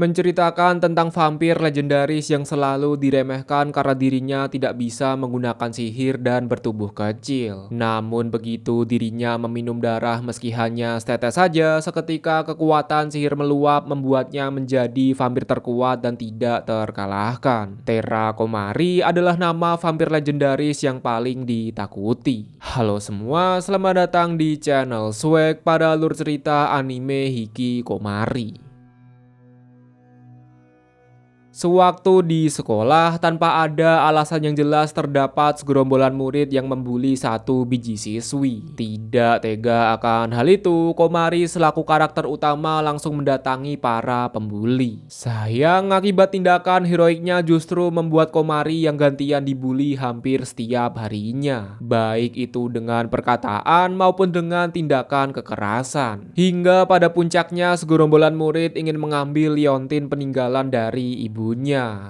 menceritakan tentang vampir legendaris yang selalu diremehkan karena dirinya tidak bisa menggunakan sihir dan bertubuh kecil. Namun begitu dirinya meminum darah meski hanya setetes saja, seketika kekuatan sihir meluap membuatnya menjadi vampir terkuat dan tidak terkalahkan. Terra Komari adalah nama vampir legendaris yang paling ditakuti. Halo semua, selamat datang di channel Swag pada alur cerita anime Hikikomari. Sewaktu di sekolah, tanpa ada alasan yang jelas terdapat segerombolan murid yang membuli satu biji siswi. Tidak tega akan hal itu, Komari selaku karakter utama langsung mendatangi para pembuli. Sayang, akibat tindakan heroiknya justru membuat Komari yang gantian dibully hampir setiap harinya. Baik itu dengan perkataan maupun dengan tindakan kekerasan. Hingga pada puncaknya segerombolan murid ingin mengambil liontin peninggalan dari ibunya.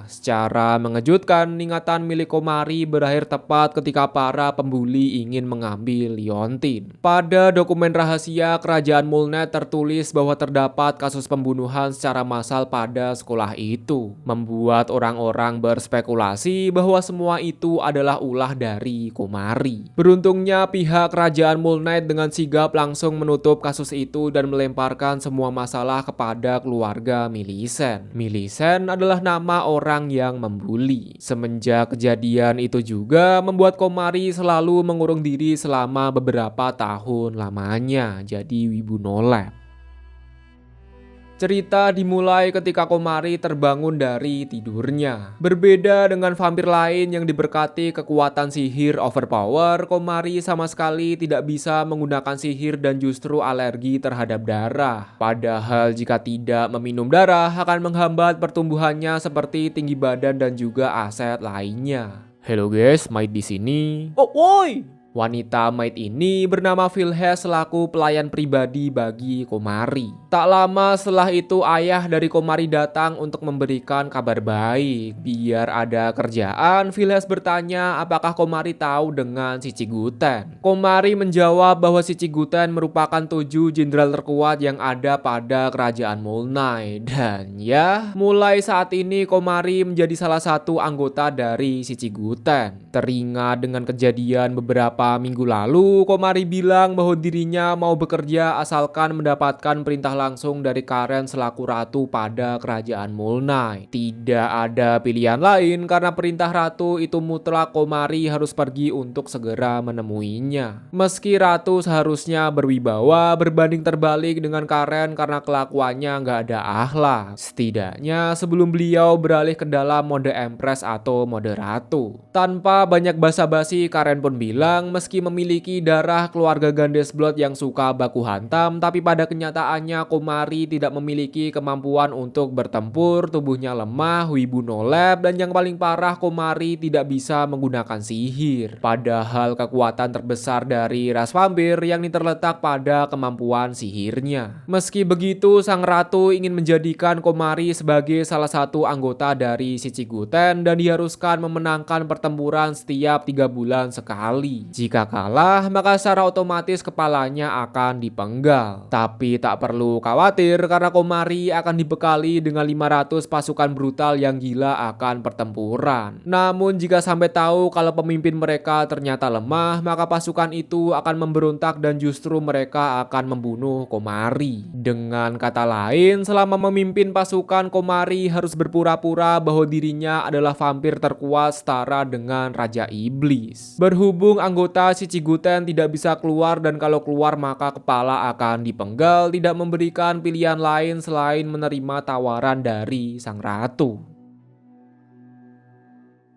Secara mengejutkan, ingatan milik Komari berakhir tepat ketika para pembuli ingin mengambil liontin. Pada dokumen rahasia kerajaan Mulnet tertulis bahwa terdapat kasus pembunuhan secara massal pada sekolah itu, membuat orang-orang berspekulasi bahwa semua itu adalah ulah dari Komari. Beruntungnya pihak kerajaan Mulnet dengan sigap langsung menutup kasus itu dan melemparkan semua masalah kepada keluarga Millicent. Millicent adalah nama orang yang membuli. Semenjak kejadian itu juga membuat Komari selalu mengurung diri selama beberapa tahun lamanya jadi wibu nolep. Cerita dimulai ketika Komari terbangun dari tidurnya. Berbeda dengan vampir lain yang diberkati kekuatan sihir overpower, Komari sama sekali tidak bisa menggunakan sihir dan justru alergi terhadap darah. Padahal jika tidak meminum darah akan menghambat pertumbuhannya seperti tinggi badan dan juga aset lainnya. Halo guys, Maid di sini. Oh, woi! Wanita Maid ini bernama Vilhes selaku pelayan pribadi bagi Komari. Tak lama setelah itu ayah dari Komari datang untuk memberikan kabar baik. Biar ada kerjaan, Vilhes bertanya apakah Komari tahu dengan Shichiguten. Komari menjawab bahwa Shichiguten merupakan 7 jenderal terkuat yang ada pada kerajaan Molnai. Dan ya, mulai saat ini Komari menjadi salah satu anggota dari Shichiguten. Teringat dengan kejadian beberapa minggu lalu, Komari bilang bahwa dirinya mau bekerja asalkan mendapatkan perintah langsung dari Karen selaku ratu pada kerajaan Molnai. Tidak ada pilihan lain karena perintah ratu itu mutlak Komari harus pergi untuk segera menemuinya. Meski ratu seharusnya berwibawa, berbanding terbalik dengan Karen karena kelakuannya nggak ada akhlak. Setidaknya sebelum beliau beralih ke dalam mode Empress atau mode ratu. Tanpa banyak basa-basi, Karen pun bilang meski memiliki darah keluarga Gandes Blood yang suka baku hantam, tapi pada kenyataannya Komari tidak memiliki kemampuan untuk bertempur, tubuhnya lemah, wibu nolep, dan yang paling parah Komari tidak bisa menggunakan sihir. Padahal kekuatan terbesar dari ras vampir yang terletak pada kemampuan sihirnya. Meski begitu, sang ratu ingin menjadikan Komari sebagai salah satu anggota dari Shichiguten dan diharuskan memenangkan pertempuran setiap 3 bulan sekali. Jika kalah, maka secara otomatis kepalanya akan dipenggal. Tapi tak perlu khawatir karena Komari akan dibekali dengan 500 pasukan brutal yang gila akan pertempuran. Namun jika sampai tahu kalau pemimpin mereka ternyata lemah, maka pasukan itu akan memberontak dan justru mereka akan membunuh Komari. Dengan kata lain, selama memimpin pasukan, Komari harus berpura-pura bahwa dirinya adalah vampir terkuat setara dengan Raja Iblis. Berhubung anggota Shichiguten tidak bisa keluar dan kalau keluar maka kepala akan dipenggal, tidak memberikan pilihan lain selain menerima tawaran dari sang ratu.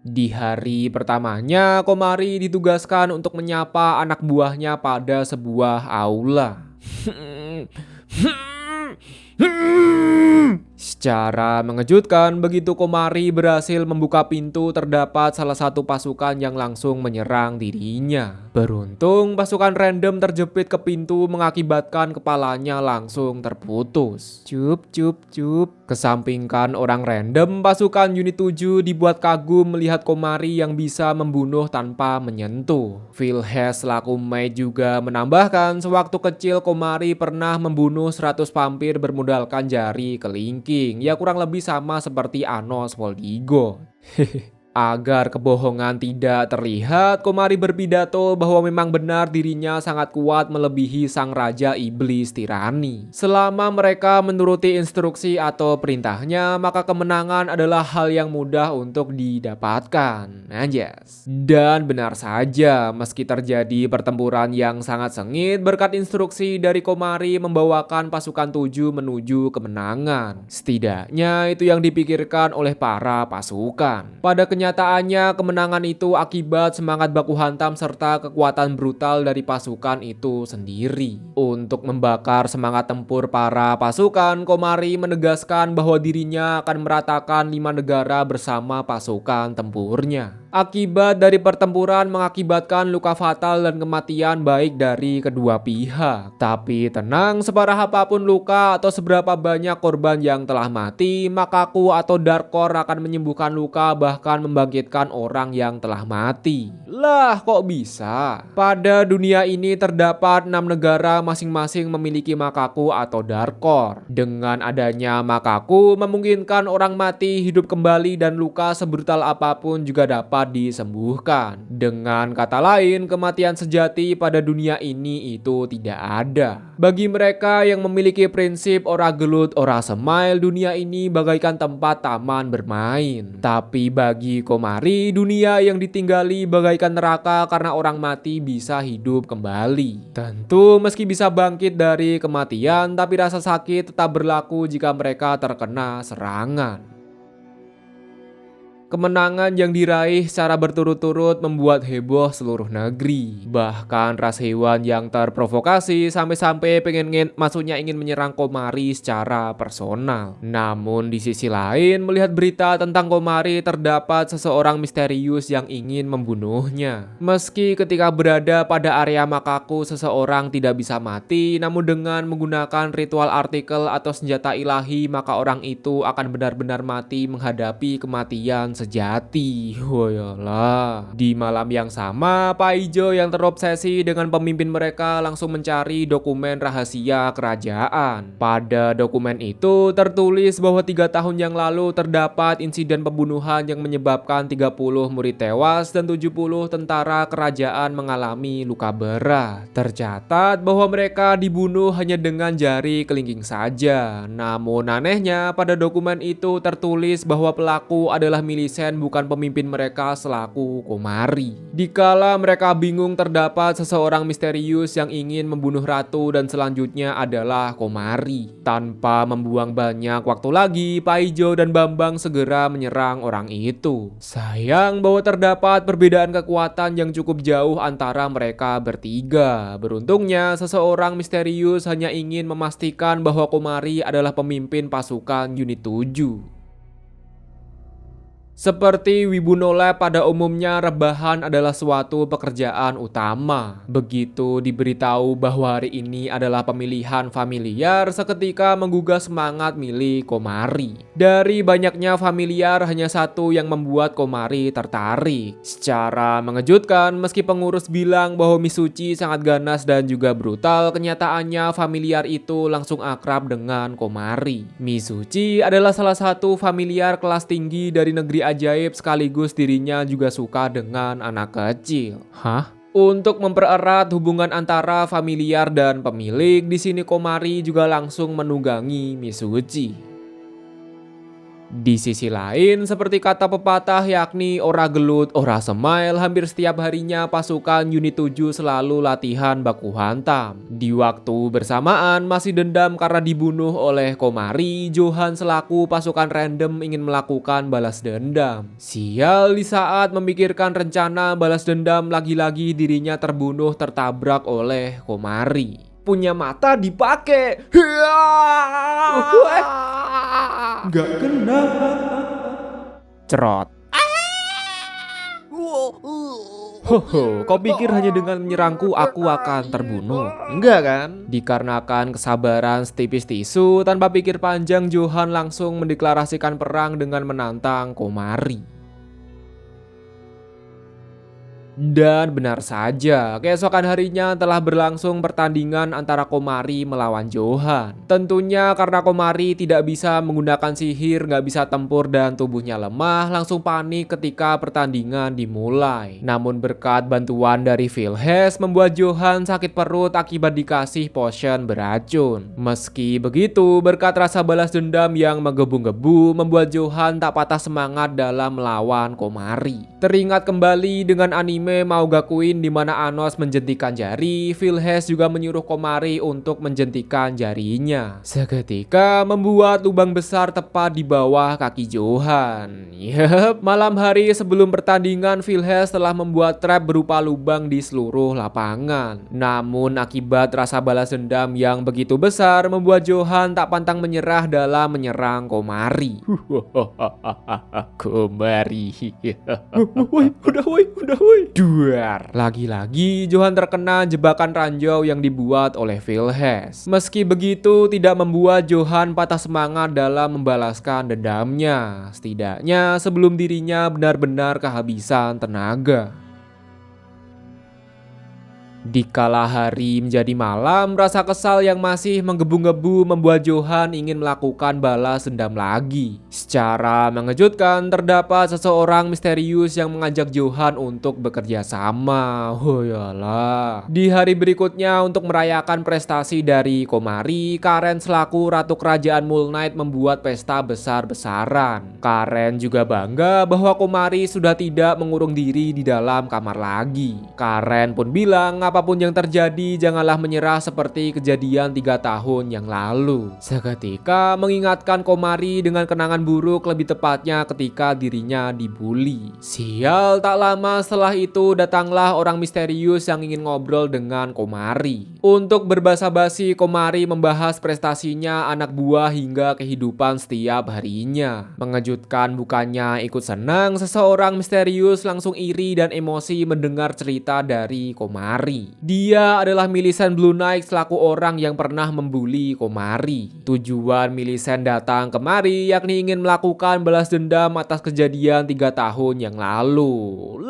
Di hari pertamanya, Komari ditugaskan untuk menyapa anak buahnya pada sebuah aula. Secara mengejutkan, begitu Komari berhasil membuka pintu, terdapat salah satu pasukan yang langsung menyerang dirinya. Beruntung, pasukan random terjepit ke pintu mengakibatkan kepalanya langsung terputus. Cup, cup, cup. Kesampingkan orang random, pasukan unit 7 dibuat kagum melihat Komari yang bisa membunuh tanpa menyentuh. Vilhes selaku Maid juga menambahkan sewaktu kecil Komari pernah membunuh 100 vampir bermodalkan jari kelingking. penting, ya kurang lebih sama seperti Anos Voldigo. Agar kebohongan tidak terlihat, Komari berpidato bahwa memang benar dirinya sangat kuat melebihi sang raja iblis tirani. Selama mereka menuruti instruksi atau perintahnya, maka kemenangan adalah hal yang mudah untuk didapatkan. Anjas. Dan benar saja, meski terjadi pertempuran yang sangat sengit, berkat instruksi dari Komari membawakan pasukan 7 menuju kemenangan. Setidaknya itu yang dipikirkan oleh para pasukan. Pada kenyataannya, kemenangan itu akibat semangat baku hantam serta kekuatan brutal dari pasukan itu sendiri. Untuk membakar semangat tempur para pasukan, Komari menegaskan bahwa dirinya akan meratakan 5 negara bersama pasukan tempurnya. Akibat dari pertempuran mengakibatkan luka fatal dan kematian baik dari kedua pihak. Tapi tenang, separah apapun luka atau seberapa banyak korban yang telah mati, Makaku atau Darkor akan menyembuhkan luka bahkan membangkitkan orang yang telah mati. Lah, kok bisa? Pada dunia ini terdapat 6 negara masing-masing memiliki Makaku atau Darkor. Dengan adanya Makaku memungkinkan orang mati hidup kembali dan luka sebrutal apapun juga dapat disembuhkan. Dengan kata lain, kematian sejati pada dunia ini itu tidak ada. Bagi mereka yang memiliki prinsip ora gelut ora semail, dunia ini bagaikan tempat taman bermain. Tapi bagi Komari, dunia yang ditinggali bagaikan neraka karena orang mati bisa hidup kembali. Tentu meski bisa bangkit dari kematian, tapi rasa sakit tetap berlaku jika mereka terkena serangan. Kemenangan yang diraih secara berturut-turut membuat heboh seluruh negeri. Bahkan ras hewan yang terprovokasi sampai-sampai maksudnya ingin menyerang Komari secara personal. Namun di sisi lain, melihat berita tentang Komari terdapat seseorang misterius yang ingin membunuhnya. Meski ketika berada pada area Makaku seseorang tidak bisa mati, namun dengan menggunakan ritual artikel atau senjata ilahi maka orang itu akan benar-benar mati menghadapi kematian sejati. Woyolah. Di malam yang sama, Paijo yang terobsesi dengan pemimpin mereka langsung mencari dokumen rahasia kerajaan. Pada dokumen itu tertulis bahwa 3 tahun yang lalu terdapat insiden pembunuhan yang menyebabkan 30 murid tewas dan 70 tentara kerajaan mengalami luka berat. Tercatat bahwa mereka dibunuh hanya dengan jari kelingking saja. Namun anehnya pada dokumen itu tertulis bahwa pelaku adalah Milisen, bukan pemimpin mereka selaku Komari. Dikala mereka bingung, terdapat seseorang misterius yang ingin membunuh ratu dan selanjutnya adalah Komari. Tanpa membuang banyak waktu lagi, Paijo dan Bambang segera menyerang orang itu. Sayang bahwa terdapat perbedaan kekuatan yang cukup jauh antara mereka bertiga. Beruntungnya seseorang misterius hanya ingin memastikan bahwa Komari adalah pemimpin pasukan unit 7. Seperti Wibunolab pada umumnya, rebahan adalah suatu pekerjaan utama. Begitu diberitahu bahwa hari ini adalah pemilihan familiar, seketika menggugah semangat milih Komari. Dari banyaknya familiar, hanya satu yang membuat Komari tertarik. Secara mengejutkan, meski pengurus bilang bahwa Misuchi sangat ganas dan juga brutal, kenyataannya familiar itu langsung akrab dengan Komari. Misuchi adalah salah satu familiar kelas tinggi dari negeri ajaib, sekaligus dirinya juga suka dengan anak kecil. Hah? Untuk mempererat hubungan antara familiar dan pemilik, di sini Komari juga langsung menunggangi Misuchi. Di sisi lain, seperti kata pepatah yakni ora gelut ora semail, hampir setiap harinya pasukan unit 7 selalu latihan baku hantam. Di waktu bersamaan, masih dendam karena dibunuh oleh Komari, Johan selaku pasukan random ingin melakukan balas dendam. Sial, di saat memikirkan rencana balas dendam, lagi-lagi dirinya terbunuh tertabrak oleh Komari. Punya mata dipakai. Gak kena. Cerot. Hoho, kau pikir hanya dengan menyerangku aku akan terbunuh? Enggak kan? Dikarenakan kesabaran setipis tisu, tanpa pikir panjang Johan langsung mendeklarasikan perang dengan menantang Komari. Dan benar saja, keesokan harinya telah berlangsung pertandingan antara Komari melawan Johan. Tentunya karena Komari tidak bisa menggunakan sihir, nggak bisa tempur dan tubuhnya lemah, langsung panik ketika pertandingan dimulai. Namun berkat bantuan dari Vilhes membuat Johan sakit perut akibat dikasih potion beracun. Meski begitu, berkat rasa balas dendam yang menggebu-gebu membuat Johan tak patah semangat dalam melawan Komari. Teringat kembali dengan anime Maugakuin di mana Anos menjentikan jari, Vilhes juga menyuruh Komari untuk menjentikan jarinya. Seketika membuat lubang besar tepat di bawah kaki Johan. Yep, malam hari sebelum pertandingan Vilhes telah membuat trap berupa lubang di seluruh lapangan. Namun akibat rasa balas dendam yang begitu besar membuat Johan tak pantang menyerah dalam menyerang Komari. Komari. Woi. Duar. Lagi-lagi Johan terkena jebakan ranjau yang dibuat oleh Vilhes. Meski begitu tidak membuat Johan patah semangat dalam membalaskan dendamnya. Setidaknya sebelum dirinya benar-benar kehabisan tenaga. Dikala hari menjadi malam, rasa kesal yang masih menggebu-gebu membuat Johan ingin melakukan balas dendam lagi. Secara mengejutkan, terdapat seseorang misterius yang mengajak Johan untuk bekerja sama. Oh yalah. Di hari berikutnya untuk merayakan prestasi dari Komari, Karen selaku Ratu Kerajaan Moon Knight membuat pesta besar-besaran. Karen juga bangga bahwa Komari sudah tidak mengurung diri di dalam kamar lagi. Karen pun bilang apapun yang terjadi janganlah menyerah seperti kejadian 3 tahun yang lalu. Seketika mengingatkan Komari dengan kenangan buruk, lebih tepatnya ketika dirinya dibully. Sial, tak lama setelah itu datanglah orang misterius yang ingin ngobrol dengan Komari. Untuk berbasa-basi, Komari membahas prestasinya, anak buah hingga kehidupan setiap harinya. Mengejutkan bukannya ikut senang, seseorang misterius langsung iri dan emosi mendengar cerita dari Komari. Dia adalah Millicent Blue Knight selaku orang yang pernah membuli Komari. Tujuan Millicent datang kemari yakni ingin melakukan balas dendam atas kejadian 3 tahun yang lalu.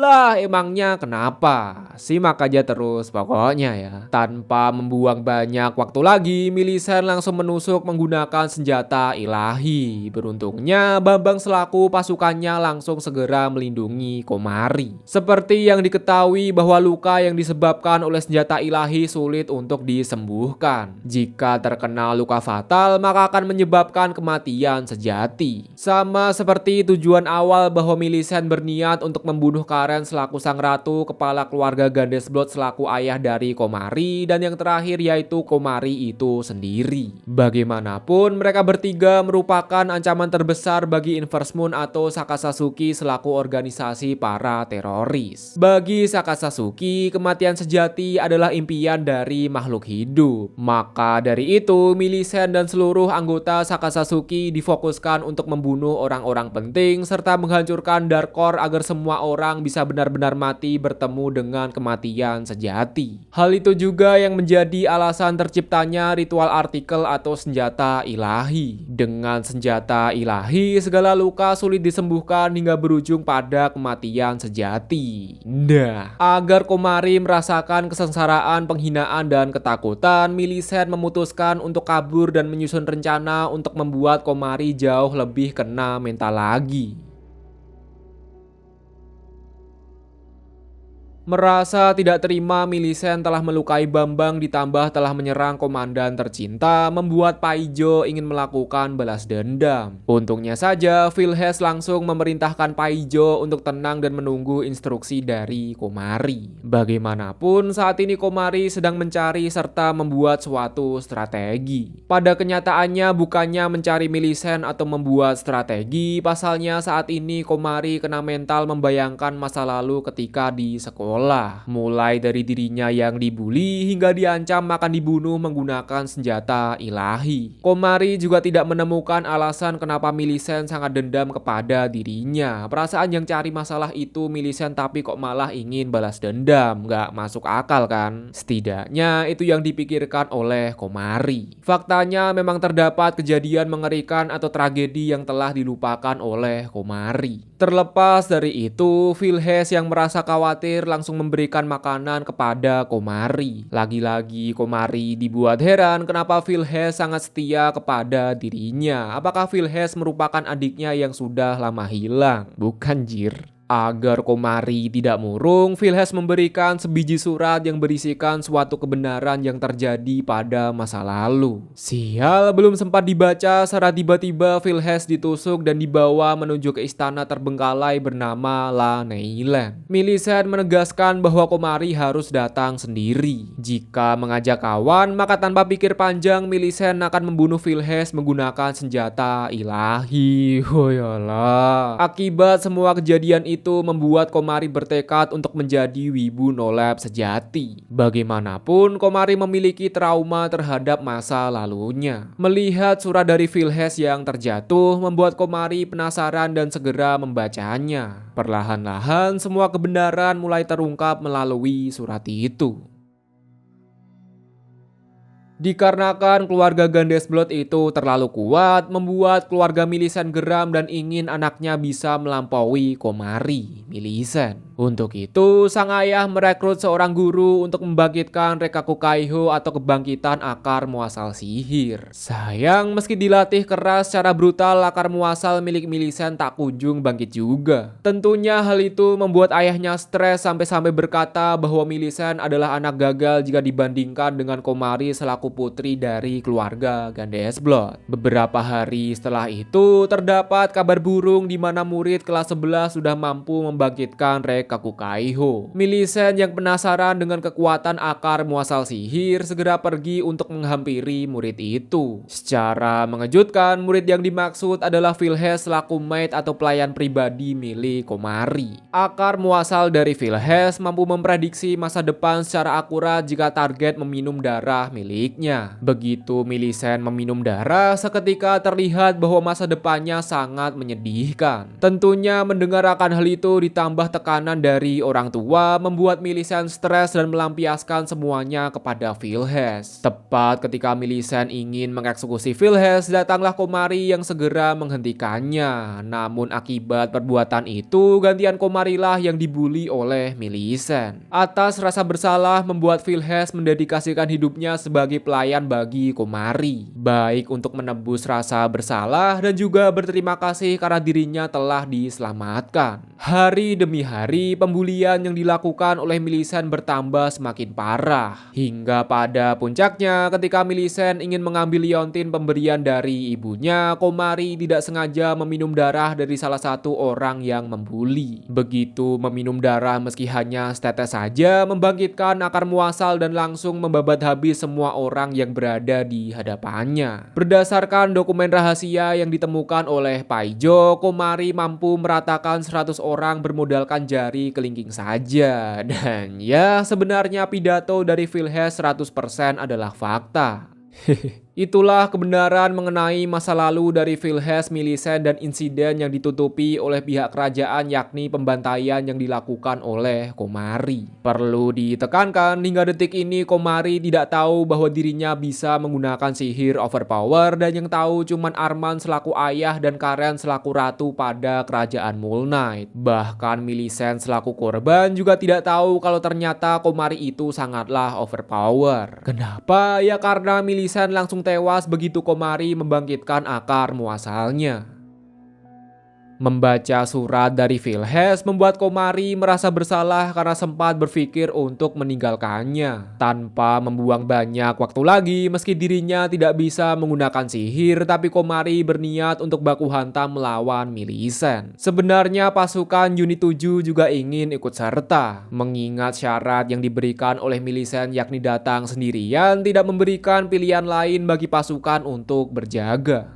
Lah emangnya kenapa? Simak aja terus pokoknya ya. Tanpa membuang banyak waktu lagi, Millicent langsung menusuk menggunakan senjata ilahi. Beruntungnya Bambang selaku pasukannya langsung segera melindungi Komari. Seperti yang diketahui bahwa luka yang disebabkan oleh senjata ilahi sulit untuk disembuhkan. Jika terkena luka fatal, maka akan menyebabkan kematian sejati. Sama seperti tujuan awal bahwa Millicent berniat untuk membunuh Karen selaku sang ratu, kepala keluarga Gandesblot selaku ayah dari Komari, dan yang terakhir yaitu Komari itu sendiri. Bagaimanapun, mereka bertiga merupakan ancaman terbesar bagi Inverse Moon atau Sakasasuki selaku organisasi para teroris. Bagi Sakasasuki, kematian sejati adalah impian dari makhluk hidup. Maka dari itu, Millicent dan seluruh anggota Sakasasuki difokuskan untuk membunuh orang-orang penting serta menghancurkan Dark Core agar semua orang bisa benar-benar mati bertemu dengan kematian sejati. Hal itu juga yang menjadi alasan terciptanya ritual artikel atau senjata ilahi. Dengan senjata ilahi, segala luka sulit disembuhkan hingga berujung pada kematian sejati. Nah, agar Komari merasakan kesengsaraan, penghinaan, dan ketakutan, Millicent memutuskan untuk kabur dan menyusun rencana untuk membuat Komari jauh lebih kena mental lagi. Merasa tidak terima Millicent telah melukai Bambang ditambah telah menyerang komandan tercinta, membuat Paijo ingin melakukan balas dendam. Untungnya saja Vilhes langsung memerintahkan Paijo untuk tenang dan menunggu instruksi dari Komari. Bagaimanapun saat ini Komari sedang mencari serta membuat suatu strategi. Pada kenyataannya bukannya mencari Millicent atau membuat strategi, pasalnya saat ini Komari kena mental membayangkan masa lalu ketika di sekolah. Mulai dari dirinya yang dibully hingga diancam akan dibunuh menggunakan senjata ilahi. Komari juga tidak menemukan alasan kenapa Millicent sangat dendam kepada dirinya. Perasaan yang cari masalah itu Millicent tapi kok malah ingin balas dendam. Gak masuk akal kan? Setidaknya itu yang dipikirkan oleh Komari. Faktanya memang terdapat kejadian mengerikan atau tragedi yang telah dilupakan oleh Komari. Terlepas dari itu, Vilhes yang merasa khawatir langsung langsung memberikan makanan kepada Komari. Lagi-lagi Komari dibuat heran kenapa Vilhes sangat setia kepada dirinya. Apakah Vilhes merupakan adiknya yang sudah lama hilang? Bukan, jir. Agar Komari tidak murung, Vilhes memberikan sebiji surat yang berisikan suatu kebenaran yang terjadi pada masa lalu. Sial, belum sempat dibaca, secara tiba-tiba Vilhes ditusuk dan dibawa menuju ke istana terbengkalai bernama La Neilan. Millicent menegaskan bahwa Komari harus datang sendiri. Jika mengajak kawan, maka tanpa pikir panjang Millicent akan membunuh Vilhes menggunakan senjata ilahi. Hoyalah. Akibat semua kejadian itu membuat Komari bertekad untuk menjadi wibu nolep sejati. Bagaimanapun, Komari memiliki trauma terhadap masa lalunya. Melihat surat dari Vilhes yang terjatuh membuat Komari penasaran dan segera membacanya. Perlahan-lahan semua kebenaran mulai terungkap melalui surat itu. Dikarenakan keluarga Gandesblood itu terlalu kuat, membuat keluarga Millicent geram dan ingin anaknya bisa melampaui Komari, Millicent. Untuk itu, sang ayah merekrut seorang guru untuk membangkitkan Rekaku Kaiho atau kebangkitan akar muasal sihir. Sayang, meski dilatih keras secara brutal, akar muasal milik Millicent tak kunjung bangkit juga. Tentunya hal itu membuat ayahnya stres sampai-sampai berkata bahwa Millicent adalah anak gagal jika dibandingkan dengan Komari selaku putri dari keluarga Gandesblood. Beberapa hari setelah itu, terdapat kabar burung di mana murid kelas 11 sudah mampu membangkitkan Rekaku Kaiho. Millicent yang penasaran dengan kekuatan akar muasal sihir segera pergi untuk menghampiri murid itu. Secara mengejutkan, murid yang dimaksud adalah Vilhes selaku maid atau pelayan pribadi milik Komari. Akar muasal dari Vilhes mampu memprediksi masa depan secara akurat jika target meminum darah milik. Begitu Millicent meminum darah, seketika terlihat bahwa masa depannya sangat menyedihkan. Tentunya mendengar akan hal itu ditambah tekanan dari orang tua membuat Millicent stres dan melampiaskan semuanya kepada Vilhes. Tepat ketika Millicent ingin mengeksekusi Vilhes, datanglah Komari yang segera menghentikannya. Namun akibat perbuatan itu, gantian Komarilah yang dibuli oleh Millicent. Atas rasa bersalah membuat Vilhes mendedikasikan hidupnya sebagai pelayan bagi Komari, baik untuk menebus rasa bersalah dan juga berterima kasih karena dirinya telah diselamatkan. Hari demi hari, pembulian yang dilakukan oleh Millicent bertambah semakin parah, hingga pada puncaknya ketika Millicent ingin mengambil liontin pemberian dari ibunya, Komari tidak sengaja meminum darah dari salah satu orang yang membuli. Begitu meminum darah meski hanya setetes saja, membangkitkan akar muasal dan langsung membabat habis semua orang yang berada di hadapannya. Berdasarkan dokumen rahasia yang ditemukan oleh Paijo, Komari mampu meratakan 100 orang bermodalkan jari kelingking saja. Dan ya, sebenarnya pidato dari Vilhes 100% adalah fakta. Itulah kebenaran mengenai masa lalu dari Vilhes, Millicent, dan insiden yang ditutupi oleh pihak kerajaan, yakni pembantaian yang dilakukan oleh Komari. Perlu ditekankan, hingga detik ini Komari tidak tahu bahwa dirinya bisa menggunakan sihir overpower, dan yang tahu cuman Arman selaku ayah dan Karen selaku ratu pada kerajaan Moon Knight. Bahkan Millicent selaku korban juga tidak tahu kalau ternyata Komari itu sangatlah overpower. Kenapa? Ya karena Millicent langsung tewas begitu Komari membangkitkan akar muasalnya. Membaca surat dari Vilhes membuat Komari merasa bersalah karena sempat berpikir untuk meninggalkannya. Tanpa membuang banyak waktu lagi, meski dirinya tidak bisa menggunakan sihir, tapi Komari berniat untuk baku hantam melawan Millicent. Sebenarnya pasukan unit 7 juga ingin ikut serta. Mengingat syarat yang diberikan oleh Millicent yakni datang sendirian, tidak memberikan pilihan lain bagi pasukan untuk berjaga.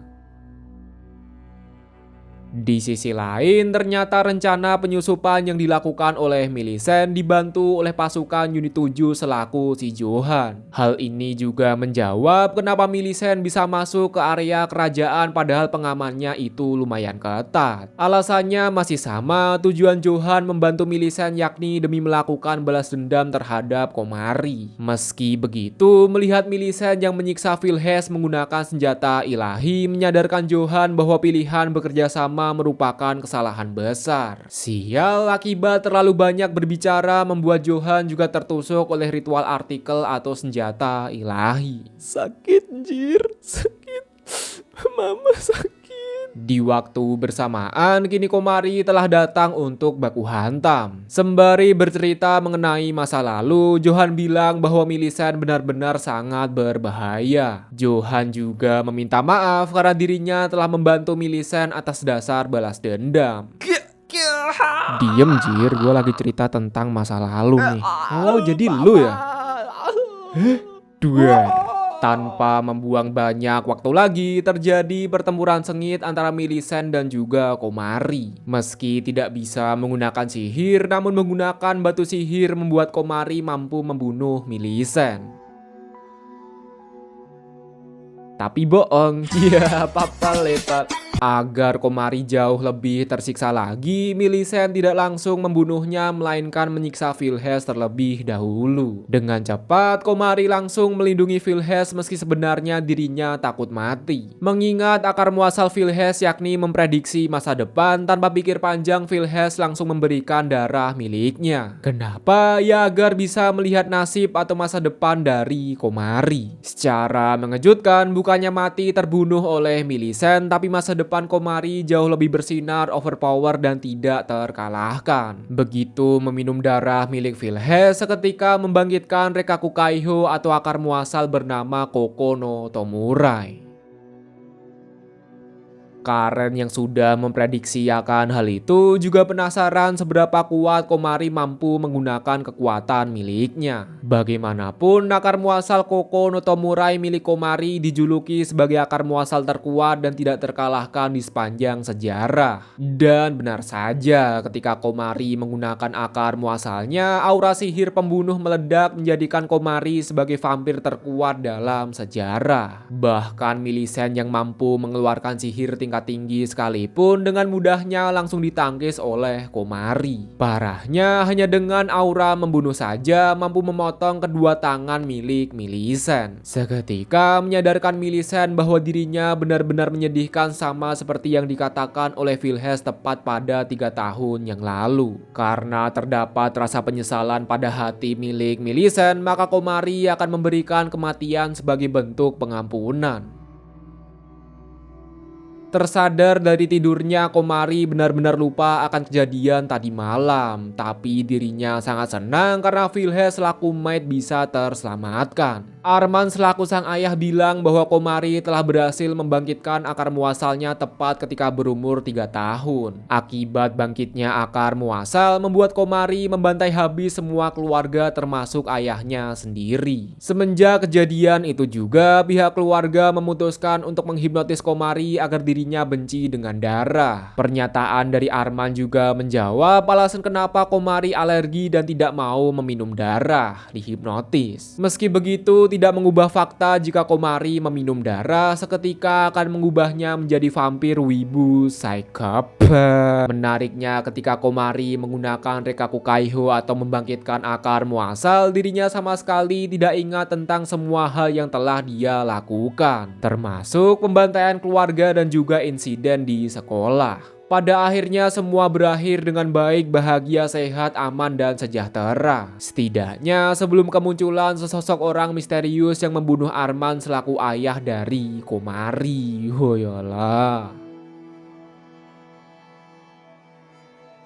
Di sisi lain, ternyata rencana penyusupan yang dilakukan oleh Millicent dibantu oleh pasukan unit 7 selaku si Johan. Hal ini juga menjawab kenapa Millicent bisa masuk ke area kerajaan padahal pengamannya itu lumayan ketat. Alasannya masih sama, tujuan Johan membantu Millicent yakni demi melakukan balas dendam terhadap Komari. Meski begitu, melihat Millicent yang menyiksa Vilhes menggunakan senjata ilahi menyadarkan Johan bahwa pilihan bekerja sama lama merupakan kesalahan besar. Sial, akibat terlalu banyak berbicara membuat Johan juga tertusuk oleh ritual artikel atau senjata ilahi. Sakit, Jir, sakit. Mama sakit. Di waktu bersamaan, kini Komari telah datang untuk baku hantam. Sembari bercerita mengenai masa lalu, Johan bilang bahwa Millicent benar-benar sangat berbahaya. Johan juga meminta maaf karena dirinya telah membantu Millicent atas dasar balas dendam. Diem, Jir, gue lagi cerita tentang masa lalu nih. Oh, jadi lu ya? Dua. Tanpa membuang banyak waktu lagi, terjadi pertempuran sengit antara Millicent dan juga Komari. Meski tidak bisa menggunakan sihir, namun menggunakan batu sihir membuat Komari mampu membunuh Millicent. Tapi bohong, ya papa lepat. Agar Komari jauh lebih tersiksa lagi, Millicent tidak langsung membunuhnya melainkan menyiksa Vilhes terlebih dahulu. Dengan cepat, Komari langsung melindungi Vilhes meski sebenarnya dirinya takut mati. Mengingat akar muasal Vilhes yakni memprediksi masa depan, tanpa pikir panjang Vilhes langsung memberikan darah miliknya. Kenapa? Ya agar bisa melihat nasib atau masa depan dari Komari. Secara mengejutkan, bukannya mati terbunuh oleh Millicent, tapi masa depan Komari jauh lebih bersinar, overpower dan tidak terkalahkan. Begitu meminum darah milik Vilhes, seketika membangkitkan Rekaku Kaiho atau akar muasal bernama Koko no Tomurai. Karen yang sudah memprediksi akan hal itu juga penasaran seberapa kuat Komari mampu menggunakan kekuatan miliknya. Bagaimanapun, akar muasal Koko no Tomurai milik Komari dijuluki sebagai akar muasal terkuat dan tidak terkalahkan di sepanjang sejarah. Dan benar saja, ketika Komari menggunakan akar muasalnya, aura sihir pembunuh meledak menjadikan Komari sebagai vampir terkuat dalam sejarah. Bahkan Millicent yang mampu mengeluarkan sihir tingkat tinggi sekalipun dengan mudahnya langsung ditangkis oleh Komari. Parahnya, hanya dengan aura membunuh saja mampu memotong kedua tangan milik Millicent. Seketika menyadarkan Millicent bahwa dirinya benar-benar menyedihkan, sama seperti yang dikatakan oleh Vilhes tepat pada 3 tahun yang lalu. Karena terdapat rasa penyesalan pada hati milik Millicent, maka Komari akan memberikan kematian sebagai bentuk pengampunan. Tersadar dari tidurnya, Komari benar-benar lupa akan kejadian tadi malam. Tapi dirinya sangat senang karena Vilhes selaku maid bisa terselamatkan. Arman selaku sang ayah bilang bahwa Komari telah berhasil membangkitkan akar muasalnya tepat ketika berumur 3 tahun. Akibat bangkitnya akar muasal membuat Komari membantai habis semua keluarga termasuk ayahnya sendiri. Semenjak kejadian itu juga, pihak keluarga memutuskan untuk menghipnotis Komari agar dirinya benci dengan darah. Pernyataan dari Arman juga menjawab alasan kenapa Komari alergi dan tidak mau meminum darah dihipnotis. Meski begitu, tidak mengubah fakta jika Komari meminum darah seketika akan mengubahnya menjadi vampir wibu psikopat. Menariknya, ketika Komari menggunakan Rekaku Kaiho atau membangkitkan akar muasal, dirinya sama sekali tidak ingat tentang semua hal yang telah dia lakukan, termasuk pembantaian keluarga dan juga insiden di sekolah. Pada akhirnya semua berakhir dengan baik, bahagia, sehat, aman, dan sejahtera. Setidaknya sebelum kemunculan sesosok orang misterius yang membunuh Arman selaku ayah dari Komari. Hoyolah.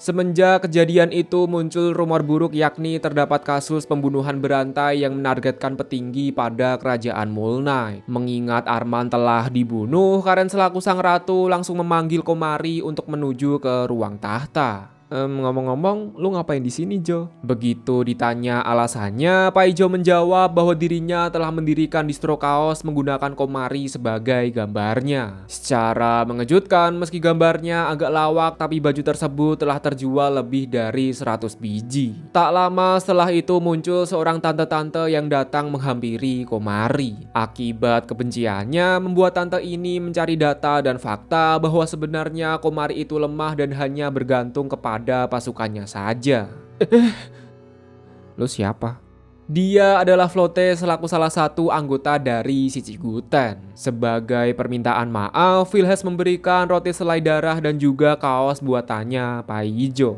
Semenjak kejadian itu muncul rumor buruk, yakni terdapat kasus pembunuhan berantai yang menargetkan petinggi pada kerajaan Mole Knight. Mengingat Arman telah dibunuh, Karen selaku sang ratu langsung memanggil Komari untuk menuju ke ruang tahta. Ngomong-ngomong, lu ngapain di sini, Jo? Begitu ditanya alasannya, Paijo menjawab bahwa dirinya telah mendirikan distro kaos menggunakan Komari sebagai gambarnya. Secara mengejutkan, meski gambarnya agak lawak, tapi baju tersebut telah terjual lebih dari 100 biji. Tak lama setelah itu muncul seorang tante-tante yang datang menghampiri Komari. Akibat kebenciannya, membuat tante ini mencari data dan fakta bahwa sebenarnya Komari itu lemah dan hanya bergantung kepada pasukannya saja. Lu siapa? Dia adalah Flotte selaku salah satu anggota dari Shichiguten. Sebagai permintaan maaf, Philhes memberikan roti selai darah dan juga kaos buatannya Pai Ijo.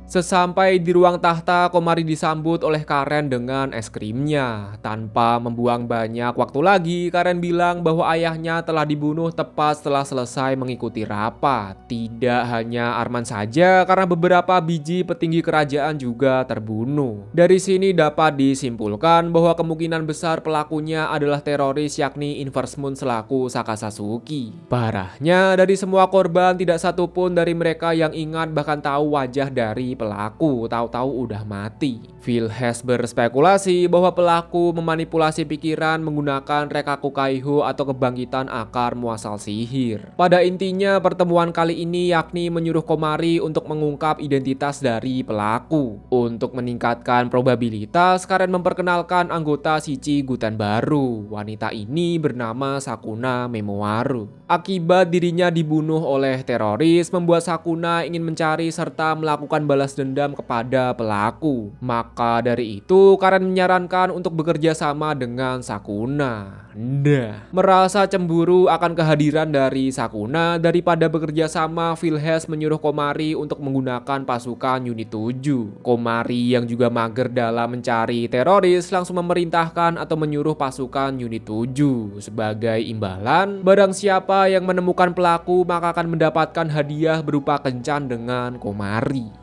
Sesampai di ruang tahta, Komari disambut oleh Karen dengan es krimnya. Tanpa membuang banyak waktu lagi, Karen bilang bahwa ayahnya telah dibunuh tepat setelah selesai mengikuti rapat. Tidak hanya Arman saja, karena beberapa biji petinggi kerajaan juga terbunuh. Dari sini dapat disimpulkan bahwa kemungkinan besar pelakunya adalah teroris, yakni Inverse Moon selaku Saka Sasuke. Parahnya, dari semua korban tidak satupun dari mereka yang ingat bahkan tahu wajah dari pelaku, tahu-tahu udah mati. Philhes berspekulasi bahwa pelaku memanipulasi pikiran menggunakan Rekaku Kaiho atau kebangkitan akar muasal sihir. Pada intinya, pertemuan kali ini yakni menyuruh Komari untuk mengungkap identitas dari pelaku. Untuk meningkatkan probabilitas, Karen memperkenalkan anggota Shichiguten baru. Wanita ini bernama Sakuna Memoaru. Akibat dirinya dibunuh oleh teroris, membuat Sakuna ingin mencari serta melakukan balas dendam kepada pelaku. Maka dari itu, Karen menyarankan untuk bekerja sama dengan Sakuna. Nah, merasa cemburu akan kehadiran dari Sakuna, daripada bekerja sama, Philhes menyuruh Komari untuk menggunakan pasukan unit 7. Komari yang juga mager dalam mencari teroris langsung memerintahkan atau menyuruh pasukan unit 7. Sebagai imbalan, barang siapa yang menemukan pelaku maka akan mendapatkan hadiah berupa kencan dengan Komari.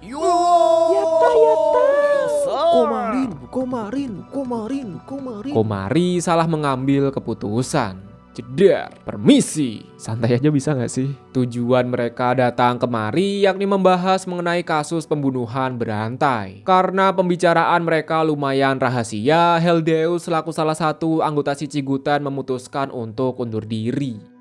Komari salah mengambil keputusan. Jedar, permisi. Santai aja bisa gak sih? Tujuan mereka datang kemari yakni membahas mengenai kasus pembunuhan berantai. Karena pembicaraan mereka lumayan rahasia, Heldeus selaku salah satu anggota Shichiguten memutuskan untuk undur diri.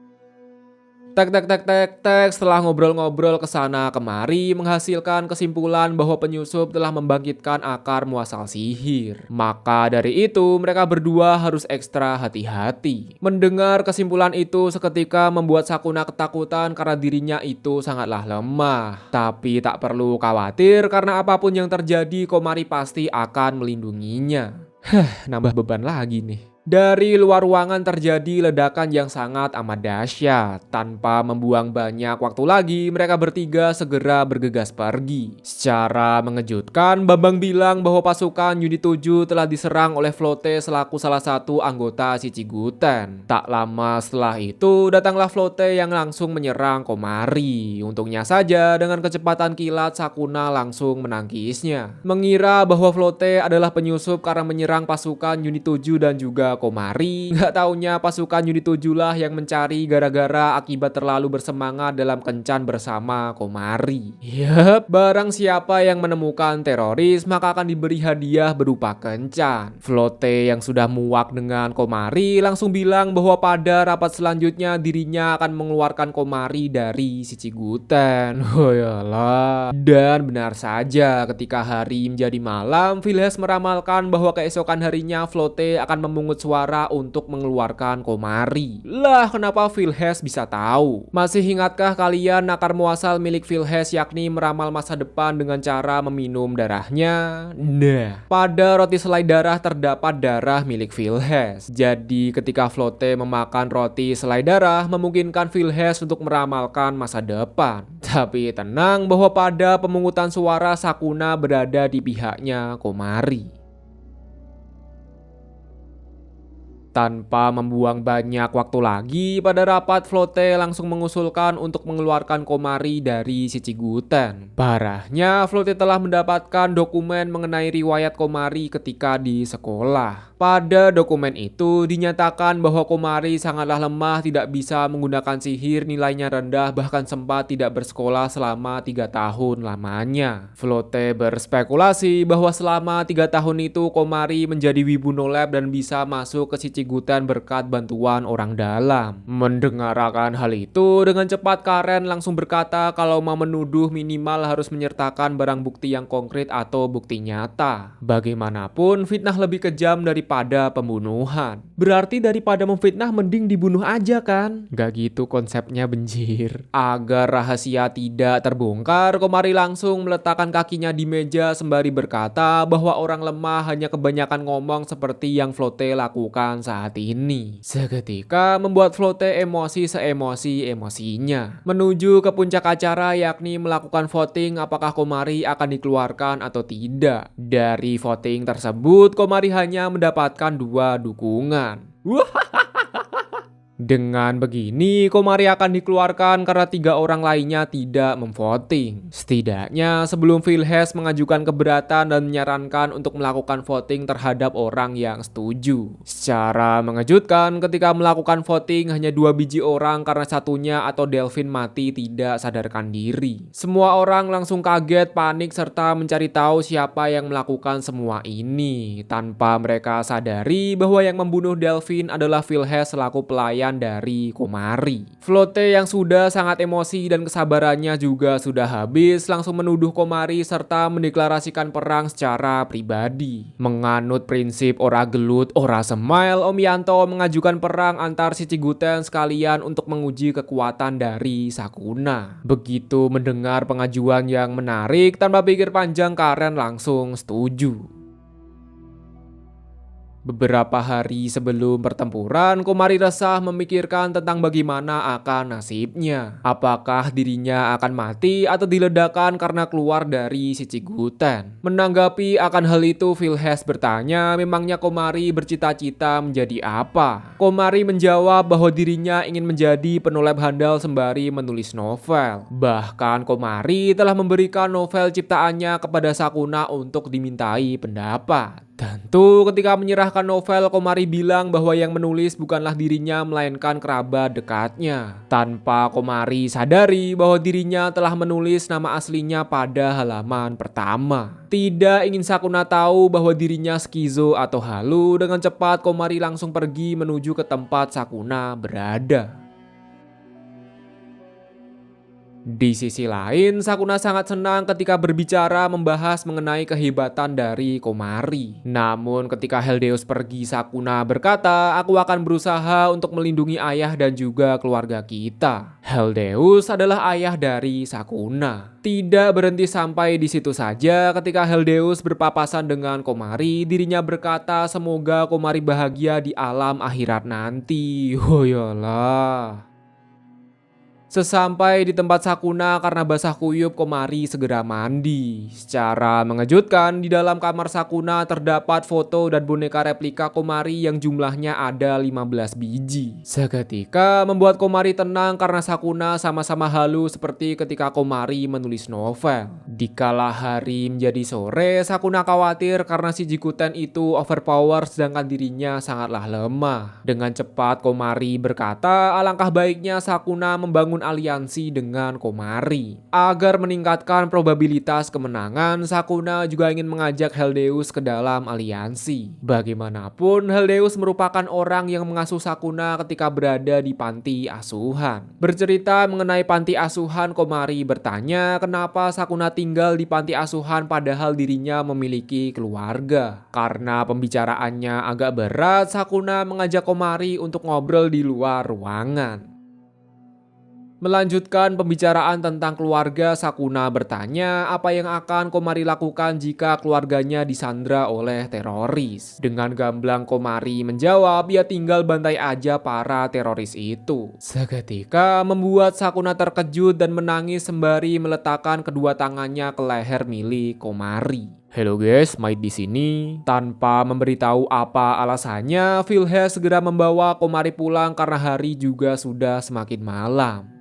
Setelah ngobrol-ngobrol kesana kemari menghasilkan kesimpulan bahwa penyusup telah membangkitkan akar muasal sihir. Maka dari itu mereka berdua harus ekstra hati-hati. Mendengar kesimpulan itu seketika membuat Sakuna ketakutan karena dirinya itu sangatlah lemah. Tapi tak perlu khawatir karena apapun yang terjadi Komari pasti akan melindunginya. Nambah beban lagi nih. Dari luar ruangan terjadi ledakan yang sangat amat dahsyat. Tanpa membuang banyak waktu lagi, mereka bertiga segera bergegas pergi. Secara mengejutkan, Bambang bilang bahwa pasukan unit 7 telah diserang oleh Flotte selaku salah satu anggota Shichiguten. Tak lama setelah itu, datanglah Flotte yang langsung menyerang Komari. Untungnya saja, dengan kecepatan kilat, Sakuna langsung menangkisnya. Mengira bahwa Flotte adalah penyusup karena menyerang pasukan unit 7 dan juga Komari. Gak taunya pasukan unit 7 lah yang mencari gara-gara akibat terlalu bersemangat dalam kencan bersama Komari. Yep, barang siapa yang menemukan teroris maka akan diberi hadiah berupa kencan. Flotte yang sudah muak dengan Komari langsung bilang bahwa pada rapat selanjutnya dirinya akan mengeluarkan Komari dari Shichiguten. Oh yalah. Dan benar saja, ketika hari menjadi malam, Philhes meramalkan bahwa keesokan harinya Flotte akan memungut suara untuk mengeluarkan Komari. Lah, kenapa Philhes bisa tahu? Masih ingatkah kalian akar muasal milik Philhes yakni meramal masa depan dengan cara meminum darahnya? Nah, pada roti selai darah terdapat darah milik Philhes. Jadi ketika Flotte memakan roti selai darah memungkinkan Philhes untuk meramalkan masa depan. Tapi tenang bahwa pada pemungutan suara Sakuna berada di pihaknya Komari. Tanpa membuang banyak waktu lagi, pada rapat Flotte langsung mengusulkan untuk mengeluarkan Komari dari Shichiguten. Parahnya, Flotte telah mendapatkan dokumen mengenai riwayat Komari ketika di sekolah. Pada dokumen itu dinyatakan bahwa Komari sangatlah lemah, tidak bisa menggunakan sihir, nilainya rendah, bahkan sempat tidak bersekolah selama 3 tahun lamanya. Flotte berspekulasi bahwa selama 3 tahun itu Komari menjadi wibu no lab dan bisa masuk ke Shichiguten berkat bantuan orang dalam. Mendengarkan hal itu, dengan cepat Karen langsung berkata kalau mau menuduh minimal harus menyertakan barang bukti yang konkret atau bukti nyata. Bagaimanapun fitnah lebih kejam daripada pada pembunuhan. Berarti daripada memfitnah mending dibunuh aja kan? Gak gitu konsepnya benjir. Agar rahasia tidak terbongkar, Komari langsung meletakkan kakinya di meja sembari berkata bahwa orang lemah hanya kebanyakan ngomong seperti yang Flotte lakukan saat ini. Seketika membuat Flotte emosi seemosi-emosinya. Menuju ke puncak acara yakni melakukan voting apakah Komari akan dikeluarkan atau tidak. Dari voting tersebut, Komari hanya mendapatkan 2 dukungan. Dengan begini, Komari akan dikeluarkan karena 3 orang lainnya tidak memvoting. Setidaknya sebelum Philhes mengajukan keberatan dan menyarankan untuk melakukan voting terhadap orang yang setuju. Secara mengejutkan, ketika melakukan voting hanya 2 biji orang karena satunya atau Delphine mati tidak sadarkan diri. Semua orang langsung kaget, panik, serta mencari tahu siapa yang melakukan semua ini. Tanpa mereka sadari bahwa yang membunuh Delphine adalah Philhes selaku pelayan dari Komari. Flotte yang sudah sangat emosi dan kesabarannya juga sudah habis langsung menuduh Komari serta mendeklarasikan perang secara pribadi. Menganut prinsip ora gelut ora semail, Om Yanto mengajukan perang antar si Ciguten sekalian untuk menguji kekuatan dari Sakuna. Begitu mendengar pengajuan yang menarik, tanpa pikir panjang Karen langsung setuju. Beberapa hari sebelum pertempuran, Komari resah memikirkan tentang bagaimana akan nasibnya. Apakah dirinya akan mati atau diledakkan karena keluar dari si Ciguten? Menanggapi akan hal itu, Philhes bertanya memangnya Komari bercita-cita menjadi apa? Komari menjawab bahwa dirinya ingin menjadi penulis handal sembari menulis novel. Bahkan Komari telah memberikan novel ciptaannya kepada Sakuna untuk dimintai pendapat. Tentu ketika menyerahkan novel, Komari bilang bahwa yang menulis bukanlah dirinya melainkan kerabat dekatnya. Tanpa Komari sadari bahwa dirinya telah menulis nama aslinya pada halaman pertama. Tidak ingin Sakuna tahu bahwa dirinya skizo atau halu, dengan cepat Komari langsung pergi menuju ke tempat Sakuna berada. Di sisi lain, Sakuna sangat senang ketika berbicara membahas mengenai kehebatan dari Komari. Namun ketika Heldeus pergi, Sakuna berkata, "Aku akan berusaha untuk melindungi ayah dan juga keluarga kita." Heldeus adalah ayah dari Sakuna. Tidak berhenti sampai di situ saja, ketika Heldeus berpapasan dengan Komari, dirinya berkata semoga Komari bahagia di alam akhirat nanti. Oh yalah. Sesampai di tempat Sakuna karena basah kuyup, Komari segera mandi. Secara mengejutkan, di dalam kamar Sakuna terdapat foto dan boneka replika Komari yang jumlahnya ada 15 biji. Seketika membuat Komari tenang karena Sakuna sama-sama halu seperti ketika Komari menulis novel. Dikala hari menjadi sore, Sakuna khawatir karena si Jikuten itu overpower sedangkan dirinya sangatlah lemah. Dengan cepat Komari berkata alangkah baiknya Sakuna membangun aliansi dengan Komari. Agar meningkatkan probabilitas kemenangan, Sakuna juga ingin mengajak Heldeus ke dalam aliansi. Bagaimanapun, Heldeus merupakan orang yang mengasuh Sakuna ketika berada di panti asuhan. Bercerita mengenai panti asuhan, Komari bertanya kenapa Sakuna tinggal di panti asuhan padahal dirinya memiliki keluarga. Karena pembicaraannya agak berat, Sakuna mengajak Komari untuk ngobrol di luar ruangan. Melanjutkan pembicaraan tentang keluarga, Sakuna bertanya apa yang akan Komari lakukan jika keluarganya disandra oleh teroris. Dengan gamblang Komari menjawab ia tinggal bantai aja para teroris itu. Seketika membuat Sakuna terkejut dan menangis sembari meletakkan kedua tangannya ke leher milik Komari. Hello guys, Might di sini. Tanpa memberitahu apa alasannya, Philhes segera membawa Komari pulang karena hari juga sudah semakin malam.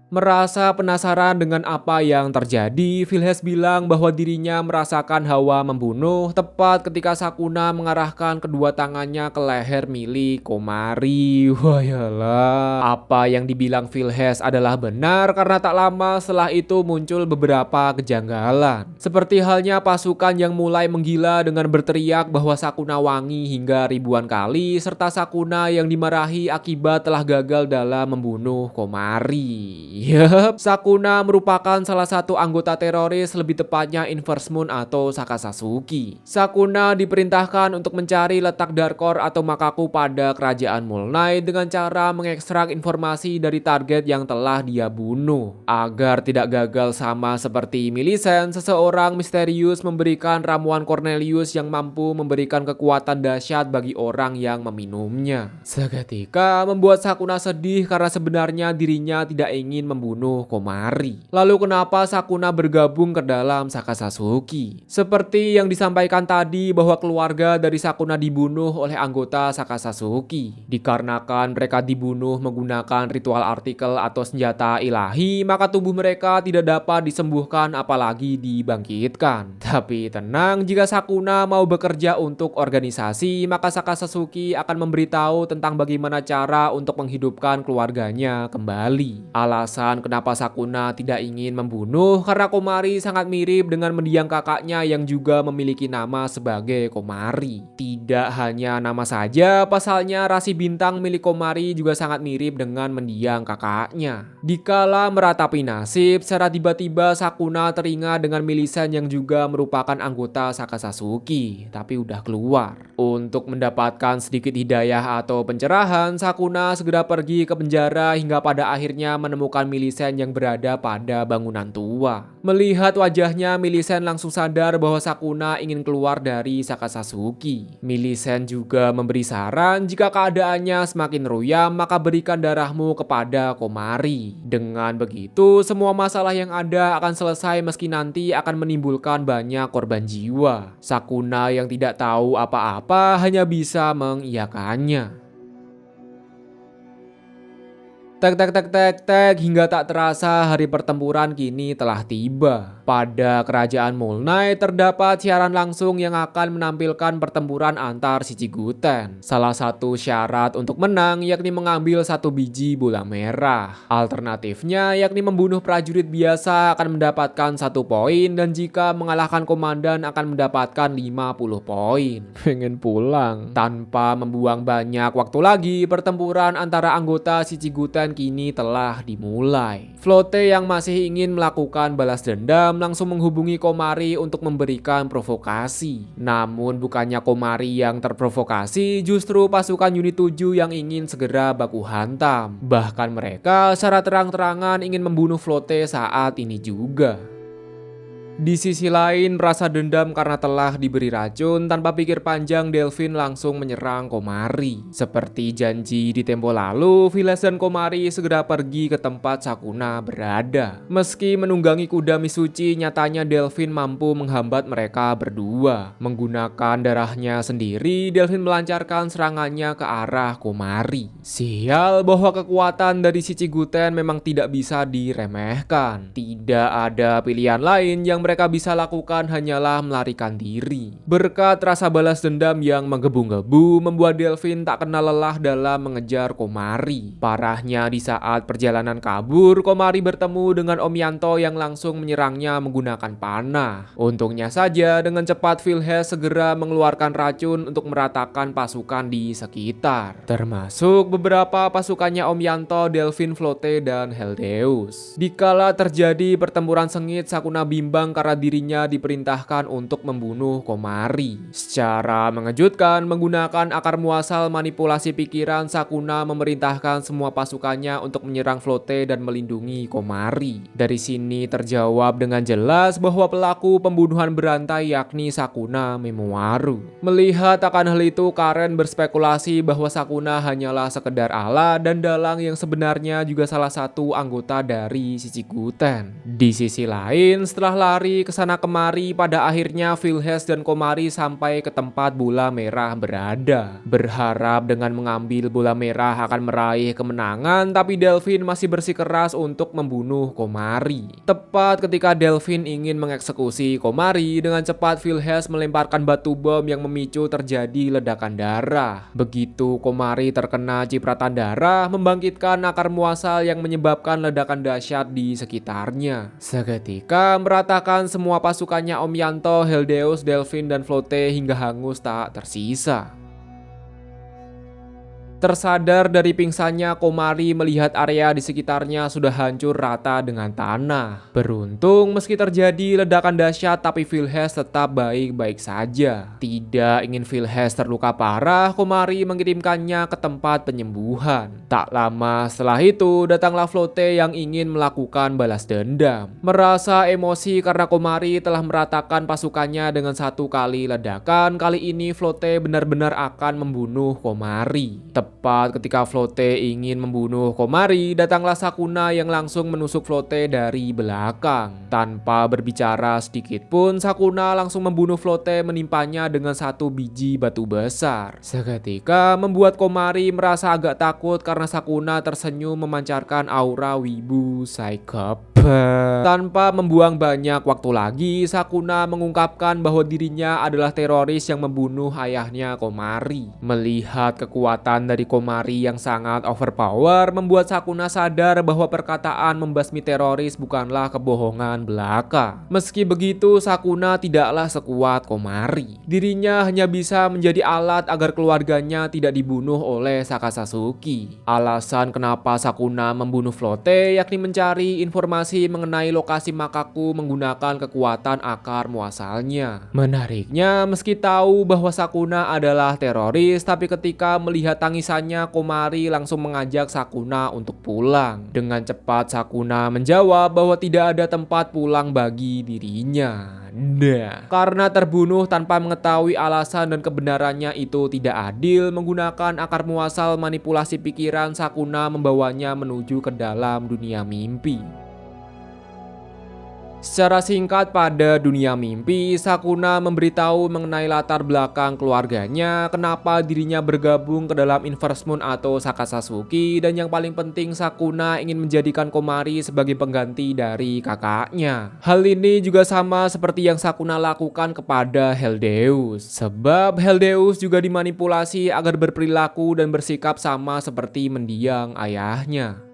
Merasa penasaran dengan apa yang terjadi, Philhes bilang bahwa dirinya merasakan hawa membunuh tepat ketika Sakuna mengarahkan kedua tangannya ke leher milik Komari. Wah yalah. Apa yang dibilang Philhes adalah benar karena tak lama setelah itu muncul beberapa kejanggalan. Seperti halnya pasukan yang mulai menggila dengan berteriak bahwa Sakuna wangi hingga ribuan kali, serta Sakuna yang dimarahi akibat telah gagal dalam membunuh Komari. Yep, Sakuna merupakan salah satu anggota teroris, lebih tepatnya Inverse Moon atau Sakasasuki. Sakuna diperintahkan untuk mencari letak Darkor atau Makaku pada kerajaan Mole Knight dengan cara mengekstrak informasi dari target yang telah dia bunuh. Agar tidak gagal sama seperti Millicent, seseorang misterius memberikan ramuan Cornelius yang mampu memberikan kekuatan dahsyat bagi orang yang meminumnya. Seketika membuat Sakuna sedih karena sebenarnya dirinya tidak ingin membunuh Komari. Lalu kenapa Sakuna bergabung ke dalam Sakasasuki? Seperti yang disampaikan tadi bahwa keluarga dari Sakuna dibunuh oleh anggota Sakasasuki. Dikarenakan mereka dibunuh menggunakan ritual artikel atau senjata ilahi, maka tubuh mereka tidak dapat disembuhkan apalagi dibangkitkan. Tapi tenang, jika Sakuna mau bekerja untuk organisasi, maka Sakasasuki akan memberitahu tentang bagaimana cara untuk menghidupkan keluarganya kembali. Alasan kenapa Sakuna tidak ingin membunuh karena Komari sangat mirip dengan mendiang kakaknya yang juga memiliki nama sebagai Komari. Tidak hanya nama saja, pasalnya rasi bintang milik Komari juga sangat mirip dengan mendiang kakaknya. Dikala meratapi nasib, secara tiba-tiba Sakuna teringat dengan Millicent yang juga merupakan anggota Sakasasuki, tapi udah keluar. Untuk mendapatkan sedikit hidayah atau pencerahan, Sakuna segera pergi ke penjara hingga pada akhirnya menemukan Millicent yang berada pada bangunan tua. Melihat wajahnya, Millicent langsung sadar bahwa Sakuna ingin keluar dari Sakasasuki. Millicent juga memberi saran jika keadaannya semakin ruyam, maka berikan darahmu kepada Komari. Dengan begitu, semua masalah yang ada akan selesai meski nanti akan menimbulkan banyak korban jiwa. Sakuna yang tidak tahu apa-apa hanya bisa mengiyakannya. Tek tek tek tek tek, hingga tak terasa hari pertempuran kini telah tiba. Pada kerajaan Mole Knight terdapat siaran langsung yang akan menampilkan pertempuran antar Shichiguten. Salah satu syarat untuk menang yakni mengambil satu biji bola merah. Alternatifnya yakni membunuh prajurit biasa akan mendapatkan 1 poin, dan jika mengalahkan komandan akan mendapatkan 50 poin. Pengen pulang. Tanpa membuang banyak waktu lagi, pertempuran antara anggota Shichiguten kini telah dimulai. Flotte yang masih ingin melakukan balas dendam langsung menghubungi Komari untuk memberikan provokasi. Namun bukannya Komari yang terprovokasi, justru pasukan unit 7 yang ingin segera baku hantam. Bahkan mereka secara terang-terangan ingin membunuh Flotte saat ini juga. Di sisi lain, rasa dendam karena telah diberi racun, tanpa pikir panjang Delphine langsung menyerang Komari. Seperti janji di tempo lalu, Viles dan Komari segera pergi ke tempat Sakuna berada. Meski menunggangi kuda Misuchi, nyatanya Delphine mampu menghambat mereka berdua. Menggunakan darahnya sendiri, Delphine melancarkan serangannya ke arah Komari. Sial bahwa kekuatan dari Shichiguten memang tidak bisa diremehkan. Tidak ada pilihan lain yang mereka bisa lakukan hanyalah melarikan diri. Berkat rasa balas dendam yang menggebu-gebu, membuat Delphine tak kenal lelah dalam mengejar Komari. Parahnya, di saat perjalanan kabur, Komari bertemu dengan Om Yanto yang langsung menyerangnya menggunakan panah. Untungnya saja, dengan cepat Vilhes segera mengeluarkan racun untuk meratakan pasukan di sekitar, termasuk beberapa pasukannya Om Yanto, Delphine, Flotte, dan Heldeus. Dikala terjadi pertempuran sengit, Sakuna bimbang karena dirinya diperintahkan untuk membunuh Komari. Secara mengejutkan, menggunakan akar muasal manipulasi pikiran, Sakuna memerintahkan semua pasukannya untuk menyerang Flotte dan melindungi Komari. Dari sini terjawab dengan jelas bahwa pelaku pembunuhan berantai yakni Sakuna Memoaru. Melihat akan hal itu, Karen berspekulasi bahwa Sakuna hanyalah sekedar ala dan dalang yang sebenarnya juga salah satu anggota dari Shichiguten. Di sisi lain, setelah lari kesana kemari, pada akhirnya Vilhes dan Komari sampai ke tempat bola merah berada. Berharap dengan mengambil bola merah akan meraih kemenangan, tapi Delphine masih bersikeras untuk membunuh Komari. Tepat ketika Delphine ingin mengeksekusi Komari, dengan cepat Vilhes melemparkan batu bom yang memicu terjadi ledakan darah. Begitu Komari terkena cipratan darah, membangkitkan akar muasal yang menyebabkan ledakan dahsyat di sekitarnya. Seketika meratakan semua pasukannya Om Yanto, Heldeus, Delphine, dan Flotte hingga hangus tak tersisa. Tersadar dari pingsannya, Komari melihat area di sekitarnya sudah hancur rata dengan tanah. Beruntung meski terjadi ledakan dahsyat, tapi Vilhes tetap baik-baik saja. Tidak ingin Vilhes terluka parah, Komari mengirimkannya ke tempat penyembuhan. Tak lama setelah itu, datanglah Flotte yang ingin melakukan balas dendam. Merasa emosi karena Komari telah meratakan pasukannya dengan satu kali ledakan, kali ini Flotte benar-benar akan membunuh Komari. Tepat ketika Flotte ingin membunuh Komari, datanglah Sakuna yang langsung menusuk Flotte dari belakang. Tanpa berbicara sedikit pun, Sakuna langsung membunuh Flotte, menimpanya dengan satu biji batu besar. Seketika membuat Komari merasa agak takut karena Sakuna tersenyum memancarkan aura wibu psychopath. Tanpa membuang banyak waktu lagi, Sakuna mengungkapkan bahwa dirinya adalah teroris yang membunuh ayahnya Komari. Melihat kekuatan dari Komari yang sangat overpower, membuat Sakuna sadar bahwa perkataan membasmi teroris bukanlah kebohongan belaka. Meski begitu, Sakuna tidaklah sekuat Komari. Dirinya hanya bisa menjadi alat agar keluarganya tidak dibunuh oleh Sakasasuki. Alasan kenapa Sakuna membunuh Flotte yakni mencari informasi mengenai lokasi Makaku menggunakan kekuatan akar muasalnya. Menariknya, meski tahu bahwa Sakuna adalah teroris, tapi ketika melihat tangisannya, Komari langsung mengajak Sakuna untuk pulang. Dengan cepat Sakuna menjawab bahwa tidak ada tempat pulang bagi dirinya. Nah, karena terbunuh tanpa mengetahui alasan dan kebenarannya itu tidak adil, menggunakan akar muasal manipulasi pikiran, Sakuna membawanya menuju ke dalam dunia mimpi. Secara singkat, pada dunia mimpi, Sakuna memberitahu mengenai latar belakang keluarganya, kenapa dirinya bergabung ke dalam Inverse Moon atau Sakasasuki, dan yang paling penting Sakuna ingin menjadikan Komari sebagai pengganti dari kakaknya. Hal ini juga sama seperti yang Sakuna lakukan kepada Heldeus, sebab Heldeus juga dimanipulasi agar berperilaku dan bersikap sama seperti mendiang ayahnya.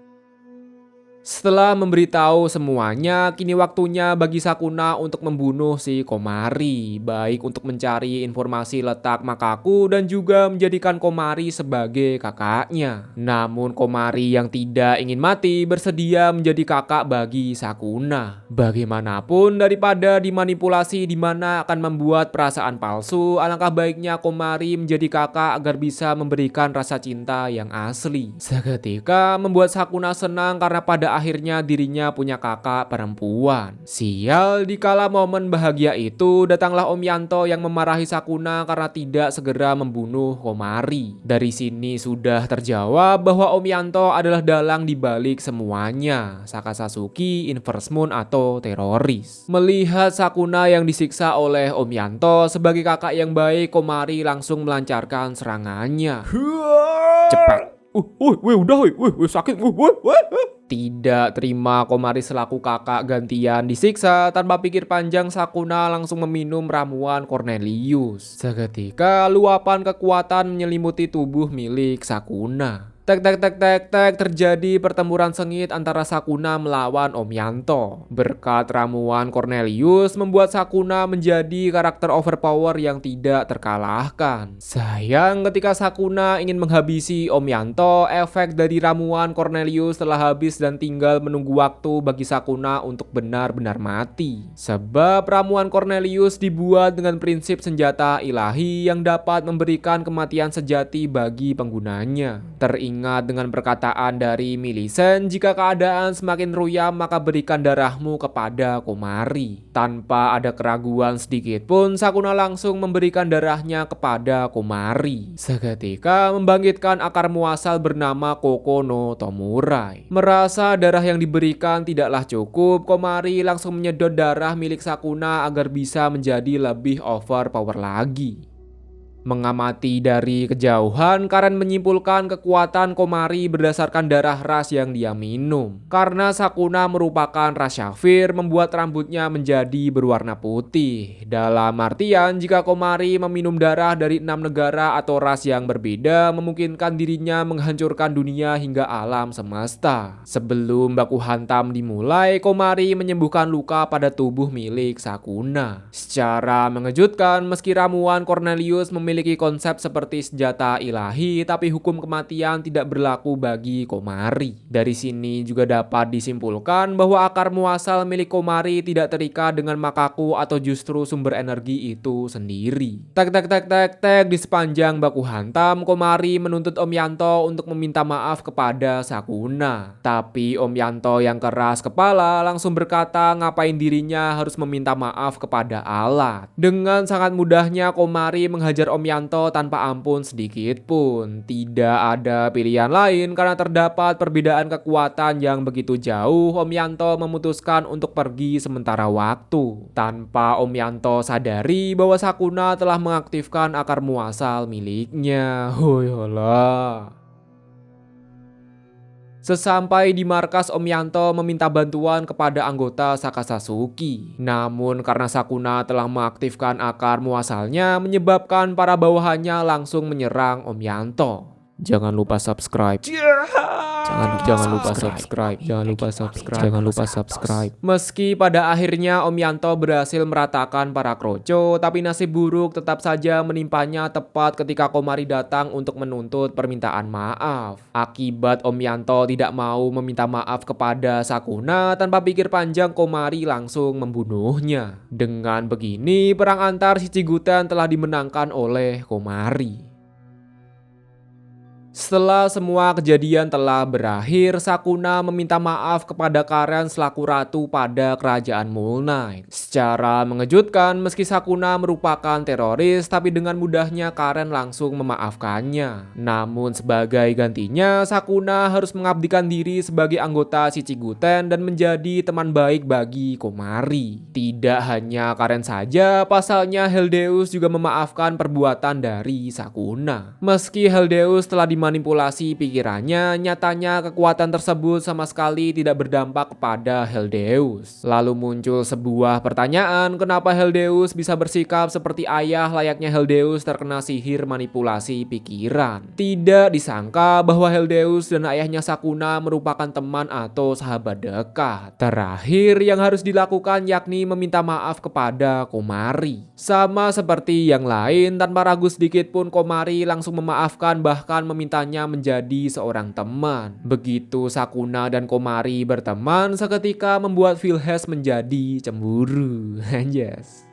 Setelah memberitahu semuanya, kini waktunya bagi Sakuna untuk membunuh si Komari, baik untuk mencari informasi letak Makaku dan juga menjadikan Komari sebagai kakaknya. Namun Komari yang tidak ingin mati bersedia menjadi kakak bagi Sakuna. Bagaimanapun, daripada dimanipulasi di mana akan membuat perasaan palsu, alangkah baiknya Komari menjadi kakak agar bisa memberikan rasa cinta yang asli. Seketika membuat Sakuna senang karena pada akhirnya dirinya punya kakak perempuan. Sial, dikala momen bahagia itu, datanglah Om Yanto yang memarahi Sakuna karena tidak segera membunuh Komari. Dari sini sudah terjawab bahwa Om Yanto adalah dalang dibalik semuanya, Sakasasuki, Inverse Moon atau teroris. Melihat Sakuna yang disiksa oleh Om Yanto sebagai kakak yang baik, Komari langsung melancarkan serangannya. Cepat. Sakit. Tidak terima Komari selaku kakak gantian disiksa, tanpa pikir panjang Sakuna langsung meminum ramuan Cornelius. Seketika luapan kekuatan menyelimuti tubuh milik Sakuna. Tek terjadi pertempuran sengit antara Sakuna melawan Om Yanto. Berkat ramuan Cornelius membuat Sakuna menjadi karakter overpower yang tidak terkalahkan. Sayang, ketika Sakuna ingin menghabisi Om Yanto, efek dari ramuan Cornelius telah habis dan tinggal menunggu waktu bagi Sakuna untuk benar-benar mati. Sebab ramuan Cornelius dibuat dengan prinsip senjata ilahi yang dapat memberikan kematian sejati bagi penggunanya. Ingat dengan perkataan dari Millicent, jika keadaan semakin ruyam maka berikan darahmu kepada Komari. Tanpa ada keraguan sedikit pun, Sakuna langsung memberikan darahnya kepada Komari. Seketika membangkitkan akar muasal bernama Koko no Tomurai. Merasa darah yang diberikan tidaklah cukup, Komari langsung menyedot darah milik Sakuna agar bisa menjadi lebih overpower lagi. Mengamati dari kejauhan, Karen menyimpulkan kekuatan Komari berdasarkan darah ras yang dia minum. Karena Sakuna merupakan ras Shafir, membuat rambutnya menjadi berwarna putih. Dalam artian, jika Komari meminum darah dari 6 negara atau ras yang berbeda, memungkinkan dirinya menghancurkan dunia hingga alam semesta. Sebelum baku hantam dimulai, Komari menyembuhkan luka pada tubuh milik Sakuna. Secara mengejutkan, meski ramuan Cornelius memiliki memiliki konsep seperti senjata ilahi, tapi hukum kematian tidak berlaku bagi Komari. Dari sini juga dapat disimpulkan bahwa akar muasal milik Komari tidak terikat dengan Makaku atau justru sumber energi itu sendiri. Tek di sepanjang baku hantam, Komari menuntut Om Yanto untuk meminta maaf kepada Sakuna. Tapi Om Yanto yang keras kepala langsung berkata ngapain dirinya harus meminta maaf kepada alat. Dengan sangat mudahnya Komari menghajar Om Yanto tanpa ampun sedikit pun. Tidak ada pilihan lain karena terdapat perbedaan kekuatan yang begitu jauh. Om Yanto memutuskan untuk pergi sementara waktu. Tanpa Om Yanto sadari bahwa Sakuna telah mengaktifkan akar muasal miliknya. Hoyolah. Sesampai di markas, Om Yanto meminta bantuan kepada anggota Sakasatsuki. Namun karena Sakuna telah mengaktifkan akar muasalnya, menyebabkan para bawahannya langsung menyerang Om Yanto. Jangan lupa subscribe. Jangan lupa subscribe. Meski pada akhirnya Om Yanto berhasil meratakan para kroco, tapi nasib buruk tetap saja menimpanya tepat ketika Komari datang untuk menuntut permintaan maaf. Akibat Om Yanto tidak mau meminta maaf kepada Sakuna, tanpa pikir panjang Komari langsung membunuhnya. Dengan begini, perang antar Shichiguten telah dimenangkan oleh Komari. Setelah semua kejadian telah berakhir, Sakuna meminta maaf kepada Karen selaku ratu pada kerajaan Mole Knight. Secara mengejutkan, meski Sakuna merupakan teroris, tapi dengan mudahnya Karen langsung memaafkannya. Namun sebagai gantinya, Sakuna harus mengabdikan diri sebagai anggota Shichiguten dan menjadi teman baik bagi Komari. Tidak hanya Karen saja, pasalnya Heldeus juga memaafkan perbuatan dari Sakuna. Meski Heldeus telah dimanipulasi pikirannya, nyatanya kekuatan tersebut sama sekali tidak berdampak kepada Heldeus. Lalu muncul sebuah pertanyaan, kenapa Heldeus bisa bersikap seperti ayah layaknya Heldeus terkena sihir manipulasi pikiran? Tidak disangka bahwa Heldeus dan ayahnya Sakuna merupakan teman atau sahabat dekat. Terakhir yang harus dilakukan yakni meminta maaf kepada Komari. Sama seperti yang lain, tanpa ragu sedikit pun Komari langsung memaafkan, bahkan meminta menjadi seorang teman. Begitu Sakuna dan Komari berteman, seketika membuat Philhes menjadi cemburu. Yes.